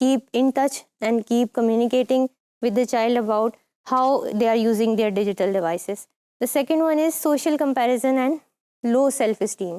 keep in touch and keep communicating with the child about how they are using their digital devices. The second one is social comparison and low self-esteem.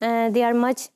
they are much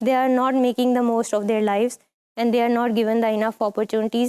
they are not making the most of their lives and they are not given the enough opportunities.